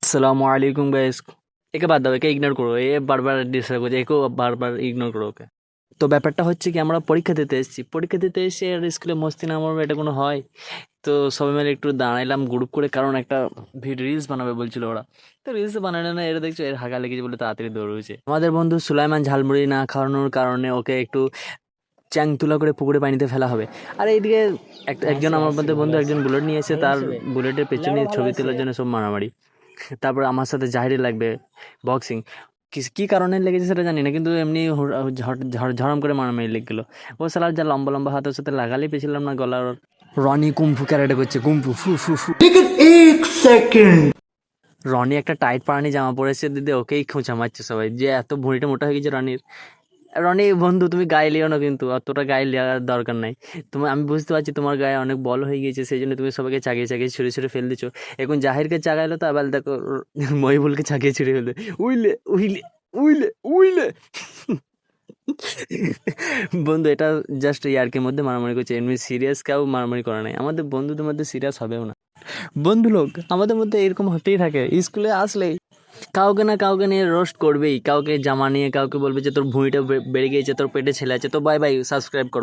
আসসালামু আলাইকুম গাইস। একে বাদ দাও, একে ইগনোর করো, এ বারবার ডিস্টার্ব করছে, একেও বারবার ইগনোর করো ওকে। তো ব্যাপারটা হচ্ছে কি, আমরা পরীক্ষা দিতে এসেছি, পরীক্ষা দিতে এসে আর স্কুলে মস্তি না মারবো এটা কোনো হয়? তো সবাই মিলে একটু দাঁড়াইলাম গ্রুপ করে, কারণ একটা রিলস বানাবে বলছিল ওরা। তো রিলস বানানো না, এরা দেখছো এর হাগা লেগেছে বলে তাড়াতাড়ি দৌড়েছে। আমাদের বন্ধু সুলাইমান ঝালমুড়ি না খাওয়ানোর কারণে ওকে একটু চ্যাং তুলা করে পুকুরে পানিতে ফেলা হবে। আর এইদিকে একজন আমার মধ্যে বন্ধু একজন বুলেট নিয়ে এসে তার বুলেটের পেছনে ছবি তোলার জন্য সব মারামারি। তারপর আমার সাথে জাহিরে লাগবে বক্সিং। কি কারণে লেগেছে সেটা জানি না, কিন্তু এমনি ঝড়ম করে মারামারি লেগে গেলো। ও সালা যা লম্বা লম্বা হাতের সাথে লাগালেই পেছিলাম না গলার। রনি কুম্ফু ক্যারাটে করছে, কুম্ফু ফু ফু ফু। রনি একটা টাইট পারানি জামা পরেছে দিদি, ওকেই খোঁচা মারছে সবাই, যে এত ভুঁড়িটা মোটা হয়ে গেছে রনির। রনি বন্ধু তুমি গায়ে লিও না, কিন্তু অতটা গায়ে নেওয়ার দরকার নাই। আমি বুঝতে পারছি তোমার গায়ে অনেক বল হয়ে গিয়েছে, সেই জন্য তুমি সবাইকে চাগিয়ে চাগিয়ে ছুঁড়ে ছুঁড়ে ফেল দিচ্ছ। এখন জাহিরকে চাগাইলো তো আবার দেখো মহিবুলকে চাগিয়ে ছুঁড়ে ফেলবে। Willey Willey Willey Willey. বন্ধু এটা জাস্ট ইয়ার্কের মধ্যে মারামারি করছে, এমনি সিরিয়াস কেউ মারামারি করা নাই, আমাদের বন্ধুদের মধ্যে সিরিয়াস হবেও না। বন্ধু লোক আমাদের মধ্যে এরকম হতেই থাকে, স্কুলে আসলেই কাউকে না কাউকে নিয়ে রোস্ট করবেই, কাউকে জামা নিয়ে কাউকে বলবে যে তোর ভুঁড়িটা বেড়ে গিয়েছে, তোর পেটে ছেলে আছে। তো বাই বাই, সাবস্ক্রাইব করো।